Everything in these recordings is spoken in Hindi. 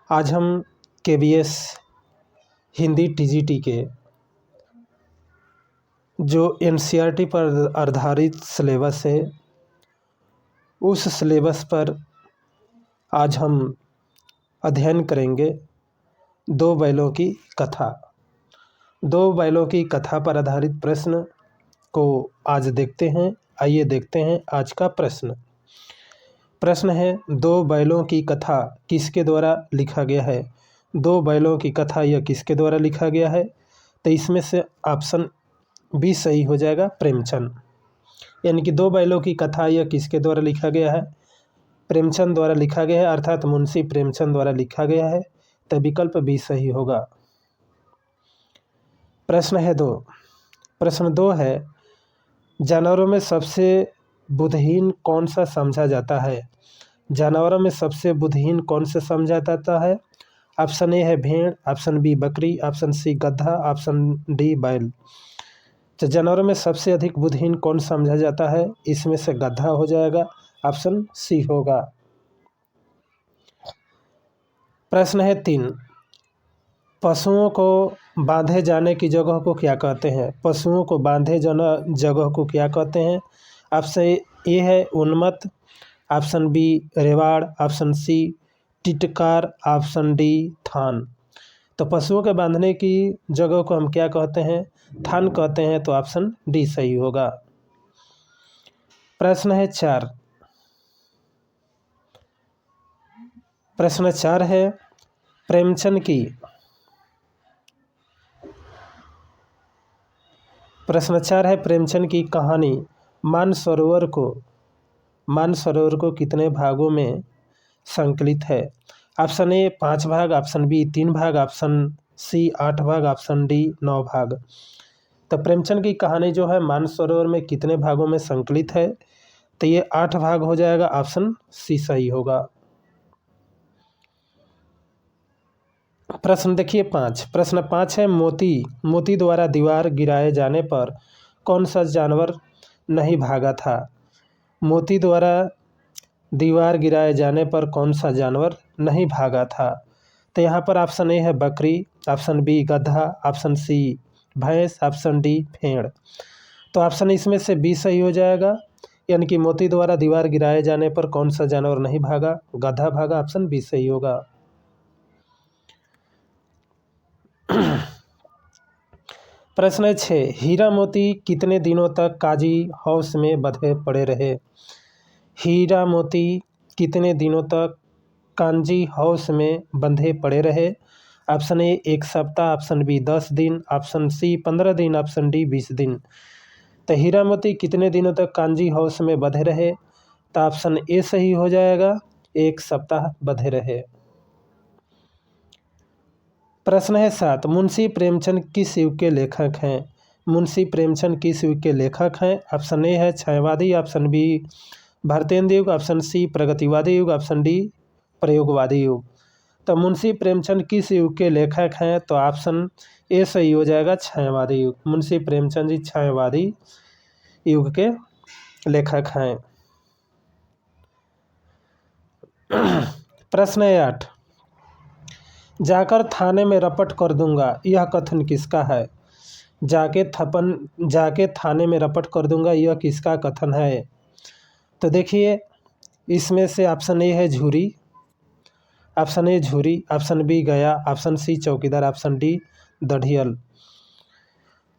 आज हम केवीएस हिंदी टीजीटी के जो एनसीईआरटी पर आधारित सिलेबस है, उस सिलेबस पर आज हम अध्ययन करेंगे दो बैलों की कथा। दो बैलों की कथा पर आधारित प्रश्न को आज देखते हैं। आइए देखते हैं आज का प्रश्न। प्रश्न है, दो बैलों की कथा किसके द्वारा लिखा गया है? दो बैलों की कथा यह किसके द्वारा लिखा गया है? तो इसमें से ऑप्शन बी सही हो जाएगा, प्रेमचंद। यानी कि दो बैलों की कथा यह किसके द्वारा लिखा गया है? प्रेमचंद द्वारा लिखा गया है, अर्थात मुंशी प्रेमचंद द्वारा लिखा गया है। तो विकल्प बी सही होगा। प्रश्न है दो। प्रश्न दो है, जानवरों में सबसे बुद्धिहीन कौन सा समझा जाता है? जानवरों में सबसे बुद्धिहीन कौन सा समझा जाता है? ऑप्शन ए है भेड़, ऑप्शन बी बकरी, ऑप्शन सी गधा, ऑप्शन डी बैल। तो जानवरों में सबसे अधिक बुद्धिहीन कौन समझा जाता है? इसमें से गधा हो जाएगा, ऑप्शन सी होगा। प्रश्न है तीन, पशुओं को बांधे जाने की जगह को क्या कहते हैं? पशुओं को बांधे जाना जगह को क्या कहते हैं? ऑप्शन ए है उन्मत्त, ऑप्शन बी रेवाड़, ऑप्शन सी टिटकार, ऑप्शन डी थान। तो पशुओं के बांधने की जगह को हम क्या कहते हैं? थान कहते हैं। तो ऑप्शन डी सही होगा। प्रश्न है चार। प्रश्न चार है, प्रेमचंद की प्रश्न चार है, प्रेमचंद की कहानी मानसरोवर को कितने भागों में संकलित है? ऑप्शन ए 5 भाग, ऑप्शन बी 3 भाग, ऑप्शन सी 8 भाग, ऑप्शन डी 9 भाग। तो प्रेमचंद की कहानी जो है मानसरोवर में कितने भागों में संकलित है? तो ये 8 भाग हो जाएगा, ऑप्शन सी सही होगा। प्रश्न देखिए 5। प्रश्न 5 है, मोती द्वारा दीवार गिराए जाने पर कौन सा जानवर नहीं भागा था? मोती द्वारा दीवार गिराए जाने पर कौन सा जानवर नहीं भागा था? तो यहाँ पर ऑप्शन ए है बकरी, ऑप्शन बी गधा, ऑप्शन सी भैंस, ऑप्शन डी भेड़। तो ऑप्शन इसमें से बी सही हो जाएगा। यानी कि मोती द्वारा दीवार गिराए जाने पर कौन सा जानवर नहीं भागा? गधा भागा, ऑप्शन बी सही होगा। प्रश्न 6, हीरा मोती कितने दिनों तक काजी हाउस में बंधे पड़े रहे? हीरा मोती कितने दिनों तक कांजी हाउस में बंधे पड़े रहे? ऑप्शन ए 1 सप्ताह, ऑप्शन बी 10 दिन, ऑप्शन सी 15 दिन, ऑप्शन डी 20 दिन। तो हीरा मोती कितने दिनों तक कांजी हाउस में बंधे रहे? तो ऑप्शन ए सही हो जाएगा, 1 सप्ताह बंधे रहे। प्रश्न है 7, मुंशी प्रेमचंद किस युग के लेखक हैं? मुंशी प्रेमचंद किस युग के लेखक हैं? ऑप्शन ए है छायावादी, ऑप्शन बी भारतेंद्र युग, ऑप्शन सी प्रगतिवादी युग, ऑप्शन डी प्रयोगवादी युग। तो मुंशी प्रेमचंद किस युग के लेखक हैं? तो ऑप्शन ए सही हो जाएगा, छायावादी युग। मुंशी प्रेमचंद जी छायावादी युग के लेखक हैं। प्रश्न है 8, जाकर थाने में रपट कर दूंगा, यह कथन किसका है? जाके थाने में रपट कर दूंगा, यह किसका कथन है? तो देखिए इसमें से ऑप्शन ए है Jhuri, option A Jhuri, option B Gaya, option C चौकीदार, ऑप्शन डी दढ़ियल।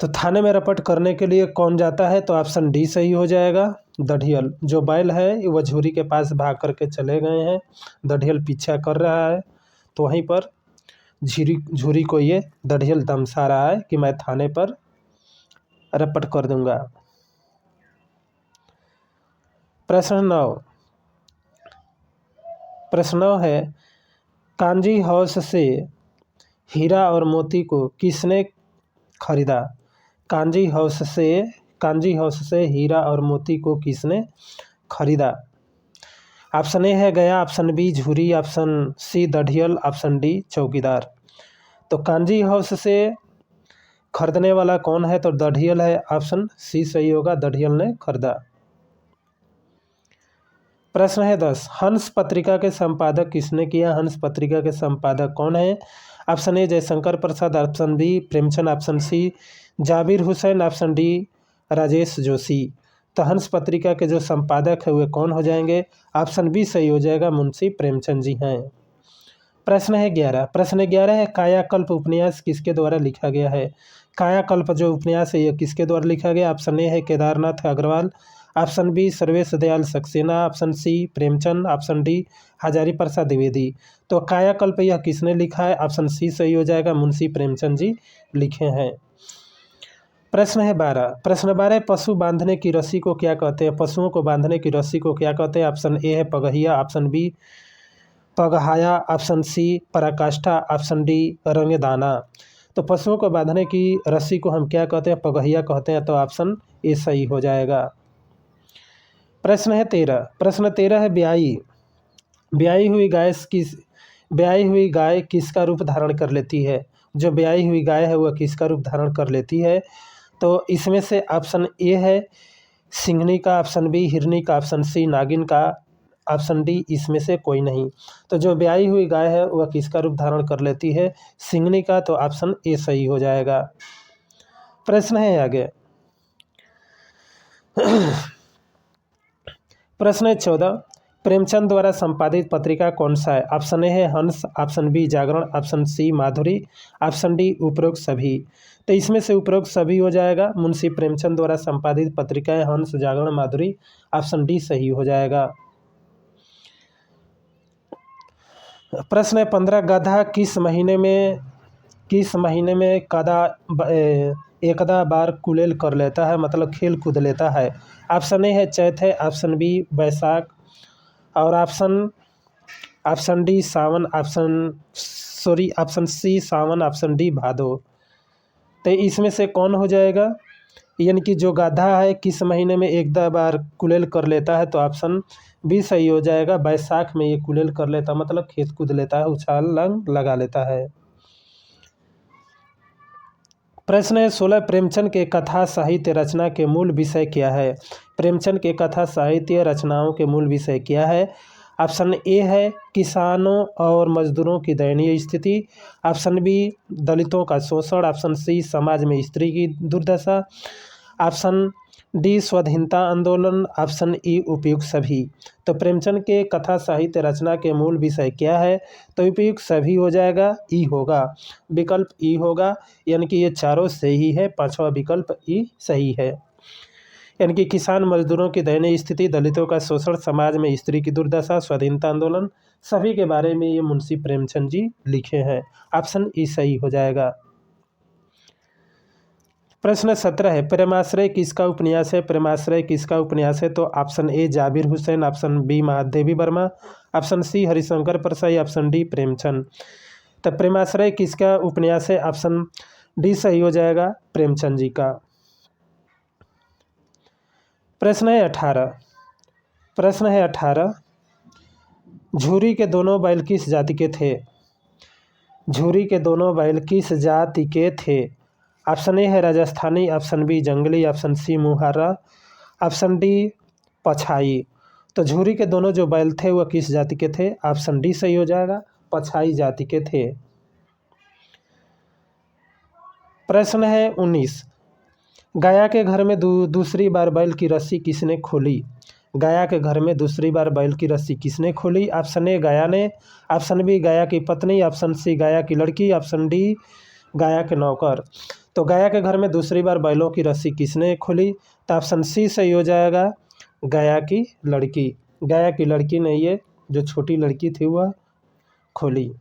तो थाने में रपट करने के लिए कौन जाता है? तो ऑप्शन डी सही हो जाएगा, दढ़ियल। जो बैल है वह झूरी के पास भाग करके चले गए हैं, दढ़ियल पीछा कर रहा है, तो वहीं पर झूरी को ये दढ़ियल धमसा रहा है कि मैं थाने पर रपट कर दूंगा। प्रश्न 9 है, कांजी हाउस से हीरा और मोती को किसने खरीदा? कांजी हाउस से हीरा और मोती को किसने खरीदा? ऑप्शन ए है गया, ऑप्शन बी झूरी, ऑप्शन सी दढ़ियल, ऑप्शन डी चौकीदार। तो कांजी हाउस से खरीदने वाला कौन है? तो दढ़ियल है, ऑप्शन सी सही होगा, दढ़ियल ने खरीदा। प्रश्न है 10, हंस पत्रिका के संपादक किसने किया? हंस पत्रिका के संपादक कौन है? Option A Jaishankar Prasad, option B Premchand, option C Jabir Hussain, option D Rajesh Joshi. तो हंस पत्रिका के जो संपादक है वे कौन हो जाएंगे? ऑप्शन बी सही हो जाएगा, मुंशी प्रेमचंद जी हैं। प्रश्न है 11, प्रश्न 11 है कायाकल्प उपन्यास किसके द्वारा लिखा गया है? कायाकल्प जो उपन्यास है यह किसके द्वारा लिखा गया? ऑप्शन ए है Kedarnath Agrawal, option B Sarvesh Dayal Saxena, option C Premchand, option D Hazari Prasad Dwivedi. तो कायाकल्प यह किसने लिखा है? ऑप्शन सी सही हो जाएगा, मुंशी प्रेमचंद जी लिखे हैं। प्रश्न है 12, प्रश्न 12 पशु बांधने की रस्सी को क्या कहते हैं? पशुओं को बांधने की रस्सी को क्या कहते हैं? ऑप्शन ए है पगहिया, ऑप्शन बी पगहाया, ऑप्शन सी पराकाष्ठा, ऑप्शन डी रंगदाना। तो पशुओं को बांधने की रस्सी को हम क्या कहते हैं? पगहिया कहते हैं। तो ऑप्शन ए सही हो जाएगा। प्रश्न है 13, प्रश्न 13 है ब्याई हुई गाय किसका रूप धारण कर लेती है? जो ब्याई हुई गाय है वह किसका रूप धारण कर लेती है? तो इसमें से ऑप्शन ए है सिंहनी का, ऑप्शन बी हिरनी का, ऑप्शन सी नागिन का, ऑप्शन डी इसमें से कोई नहीं। तो जो ब्याई हुई गाय है वह किसका रूप धारण कर लेती है? सिंहनी का। तो ऑप्शन ए सही हो जाएगा। प्रश्न है आगे प्रश्न है 14, प्रेमचंद द्वारा संपादित पत्रिका कौन सा है? ऑप्शन ए है हंस, ऑप्शन बी जागरण, ऑप्शन सी माधुरी, ऑप्शन डी उपरोक्त सभी। तो इसमें से उपरोक्त सभी हो जाएगा। मुंशी प्रेमचंद द्वारा संपादित पत्रिकाएं हंस, जागरण, माधुरी, ऑप्शन डी सही हो जाएगा। प्रश्न है 15, गधा किस महीने में एकदा बार कुलेल कर लेता है, मतलब खेल कूद लेता है? ऑप्शन ए है चैत है, ऑप्शन बी बैसाख, और ऑप्शन डी सावन, ऑप्शन सी सावन, ऑप्शन डी भादो। तो इसमें से कौन हो जाएगा? यानी कि जो गधा है किस महीने में एकदा बार कुलेल कर लेता है? तो ऑप्शन बी सही हो जाएगा, बैसाख में ये कुलेल कर लेता, मतलब खेत कूद लेता है, उछाल लगा लेता है। प्रश्न है 16, प्रेमचंद के कथा साहित्य रचना के मूल विषय क्या है? प्रेमचंद के कथा साहित्य रचनाओं के मूल विषय क्या है? ऑप्शन ए है किसानों और मजदूरों की दयनीय स्थिति, ऑप्शन बी दलितों का शोषण, ऑप्शन सी समाज में स्त्री की दुर्दशा, ऑप्शन डी स्वाधीनता आंदोलन, ऑप्शन ई उपयुक्त सभी। तो प्रेमचंद के कथा साहित्य रचना के मूल विषय क्या है? तो उपयुक्त सभी हो जाएगा, ई होगा, विकल्प ई होगा। यानी कि ये चारों सही है, पांचवा विकल्प ई सही है। यानी कि किसान मजदूरों की दयनीय स्थिति, दलितों का शोषण, समाज में स्त्री की दुर्दशा, स्वाधीनता आंदोलन, सभी के बारे में ये मुंशी प्रेमचंद जी लिखे हैं। ऑप्शन ई सही हो जाएगा। प्रश्न 17 है प्रेमाश्रय किसका उपन्यास है? प्रेमाश्रय किसका उपन्यास है? तो option A Jabir Hussain, option B Mahadevi Verma, option C Harishankar Parsai, option D Premchand. तो प्रेमाश्रय किसका उपन्यास है? ऑप्शन डी सही हो जाएगा, प्रेमचंद जी का। प्रश्न है 18, प्रश्न है 18, झूरी के दोनों बैल किस जाति के थे? झूरी के दोनों बैल किस जाति के थे? ऑप्शन ए है राजस्थानी, ऑप्शन बी जंगली, ऑप्शन सी मुहारा, ऑप्शन डी पछाई। तो झूरी के दोनों जो बैल थे वह किस जाति के थे? ऑप्शन डी सही हो जाएगा, पछाई जाति के थे। प्रश्न है 19, गया के घर में दूसरी बार बैल की रस्सी किसने खोली? गया के घर में दूसरी बार बैल की रस्सी किसने खोली? ऑप्शन ए गया ने, ऑप्शन बी गया की पत्नी, ऑप्शन सी गया की लड़की, ऑप्शन डी गया के नौकर। तो गया के घर में दूसरी बार बैलों की रस्सी किसने खोली? तो ऑप्शन सी सही हो जाएगा, गया की लड़की। गया की लड़की ने ये जो छोटी लड़की थी वह खोली।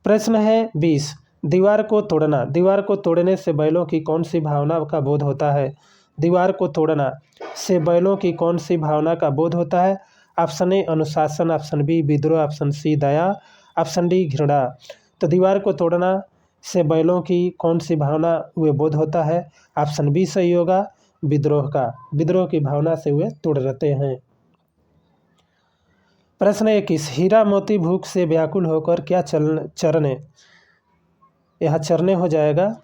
प्रश्न है 20, दीवार को तोड़ना, दीवार को तोड़ने से बैलों की कौन सी भावना का बोध होता है? दीवार को तोड़ना से बैलों की कौन सी भावना का बोध होता है? ऑप्शन ए अनुशासन, ऑप्शन बी विद्रोह, ऑप्शन सी दया, ऑप्शन डी घृणा। तो दीवार को तोड़ना से बैलों की कौन सी भावना वे बोध होता है? ऑप्शन बी सही होगा, विद्रोह का। विद्रोह की भावना से वे तोड़ रहते हैं। प्रश्न 21, हीरा मोती भूख से व्याकुल होकर क्या चरने, यह चरने हो जाएगा।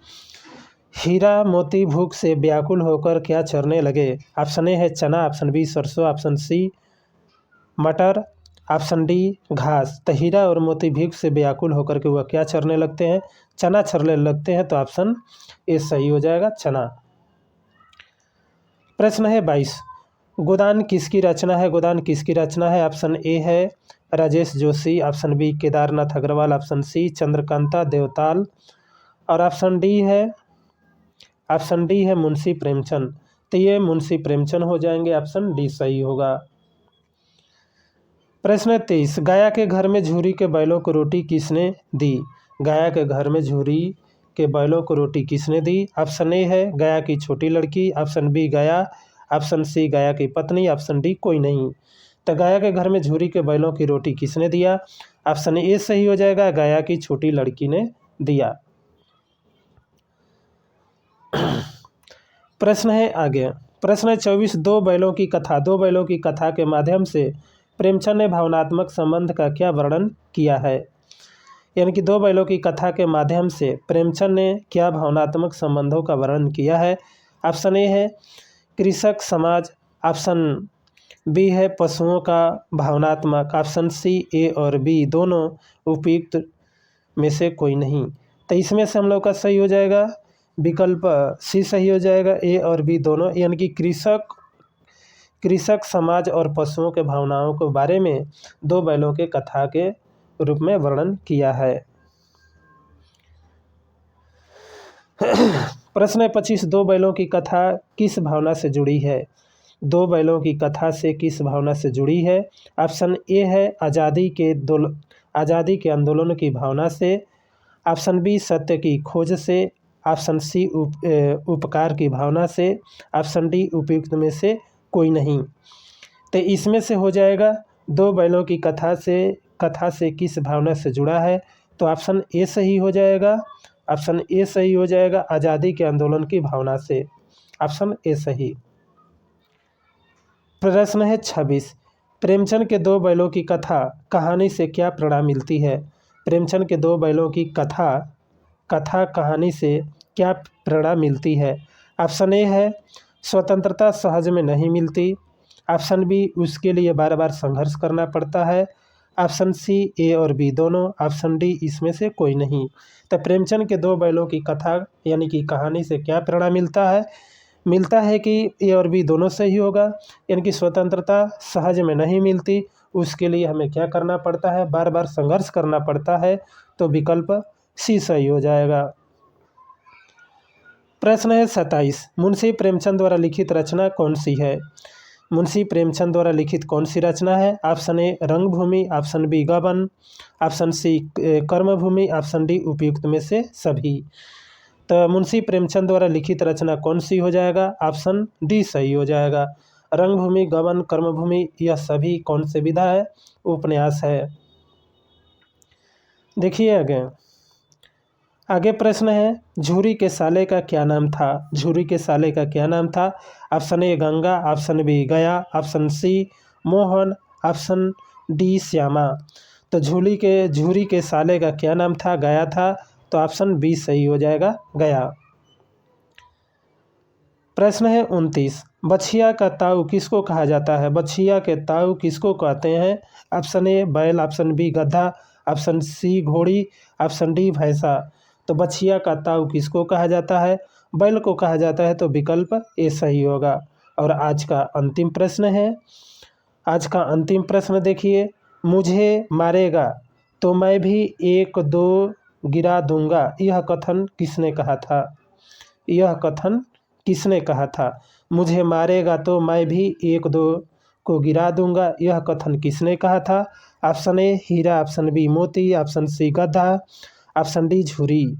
हीरा मोती भूख से व्याकुल होकर क्या चरने लगे? ऑप्शन ए है चना, ऑप्शन बी सरसों, ऑप्शन सी मटर, ऑप्शन डी घास। तो हीरा और मोती भूख से व्याकुल होकर के वह क्या चरने लगते हैं? चना चरने लगते हैं। तो ऑप्शन ए सही हो जाएगा, चना। प्रश्न है 22, गोदान किसकी रचना है? गोदान किसकी रचना है? ऑप्शन ए है Rajesh Joshi, option B Kedarnath Agrawal, option C Chandrakanta Devtal और ऑप्शन डी है मुंशी प्रेमचंद। तो ये मुंशी प्रेमचंद हो जाएंगे, ऑप्शन डी सही होगा। प्रश्न 23, गाया के घर में झूरी के बैलों को रोटी किसने दी? गाया के घर में झूरी के बैलों को रोटी किसने दी? ऑप्शन ए है गाया की छोटी लड़की, ऑप्शन बी गाया, ऑप्शन सी गाया की पत्नी, ऑप्शन डी कोई नहीं। तो गाया के घर में झूरी के बैलों की रोटी किसने दिया? ऑप्शन ए सही हो जाएगा, गाया की छोटी लड़की ने दिया। प्रश्न है आगे, प्रश्न 24, दो बैलों की कथा। दो बैलों की कथा के माध्यम से प्रेमचंद ने भावनात्मक संबंध का क्या वर्णन किया है? यानी कि दो बैलों की कथा के माध्यम से प्रेमचंद ने क्या भावनात्मक संबंधों का वर्णन किया है? ऑप्शन ए है कृषक समाज, ऑप्शन बी है पशुओं का भावनात्मक, ऑप्शन सी ए और बी दोनों उपयुक्त में से कोई नहीं। तो इसमें से हम लोग का सही हो जाएगा विकल्प सी सही हो जाएगा, ए और बी दोनों, यानी कि कृषक समाज और पशुओं के भावनाओं के बारे में दो बैलों के कथा के रूप में वर्णन किया है। प्रश्न 25, दो बैलों की कथा किस भावना से जुड़ी है? दो बैलों की कथा से किस भावना से जुड़ी है? ऑप्शन ए है आज़ादी के आंदोलन की भावना से, ऑप्शन बी सत्य की खोज से, ऑप्शन सी उपकार की भावना से, ऑप्शन डी उपयुक्त में से कोई नहीं। तो इसमें से हो जाएगा दो बैलों की कथा से किस भावना से जुड़ा है? तो ऑप्शन ए सही हो जाएगा, ऑप्शन ए सही हो जाएगा, आज़ादी के आंदोलन की भावना से, ऑप्शन ए सही। प्रश्न है 26, प्रेमचंद के दो बैलों की कहानी से क्या प्रेरणा मिलती है? प्रेमचंद के दो बैलों की कथा कहानी से क्या प्रेरणा मिलती है? ऑप्शन ए है स्वतंत्रता सहज में नहीं मिलती, ऑप्शन बी उसके लिए बार बार संघर्ष करना पड़ता है, ऑप्शन सी ए और बी दोनों, ऑप्शन डी इसमें से कोई नहीं। तो प्रेमचंद के दो बैलों की कथा यानी कि कहानी से क्या प्रेरणा मिलता है कि ए और बी दोनों सही होगा, यानी कि स्वतंत्रता सहज में नहीं मिलती, उसके लिए हमें क्या करना पड़ता है? बार बार संघर्ष करना पड़ता है। तो विकल्प सी सही हो जाएगा। प्रश्न है 27, मुंशी प्रेमचंद द्वारा लिखित रचना कौन सी है? मुंशी प्रेमचंद द्वारा लिखित कौन सी रचना है? ऑप्शन ए रंगभूमि, ऑप्शन बी गबन, ऑप्शन सी कर्मभूमि, ऑप्शन डी उपयुक्त में से सभी। तो मुंशी प्रेमचंद द्वारा लिखित रचना कौन सी हो जाएगा? ऑप्शन डी सही हो जाएगा। रंगभूमि, गबन, कर्मभूमि यह सभी कौन से विधा है? उपन्यास है। देखिए आगे प्रश्न है, झूरी के साले का क्या नाम था? झूरी के साले का क्या नाम था? Option A Ganga, option B Gaya, option C Mohan, option D Shyama. तो झूरी के साले का क्या नाम था? गया था। तो ऑप्शन बी सही हो जाएगा, गया। प्रश्न है 29, बछिया का ताऊ किसको कहा जाता है? बछिया के ताऊ किसको कहते हैं? ऑप्शन ए बैल, ऑप्शन बी गधा, ऑप्शन सी घोड़ी, ऑप्शन डी भैंसा। तो बछिया का ताऊ किसको कहा जाता है? बैल को कहा जाता है। तो विकल्प ए सही होगा। और आज का अंतिम प्रश्न देखिए, मुझे मारेगा तो मैं भी एक दो गिरा दूंगा, यह कथन किसने कहा था? यह कथन किसने कहा था? मुझे मारेगा तो मैं भी एक दो को गिरा दूंगा, यह कथन किसने कहा था? Option A Hira, option B Moti, option C गधा, ऑप्शन डी झूरी।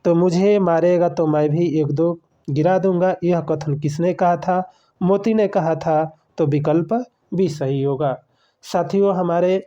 तो मुझे मारेगा तो मैं भी एक दो गिरा दूंगा, यह कथन किसने कहा था? मोती ने कहा था। तो विकल्प बी सही होगा। साथियों, हमारे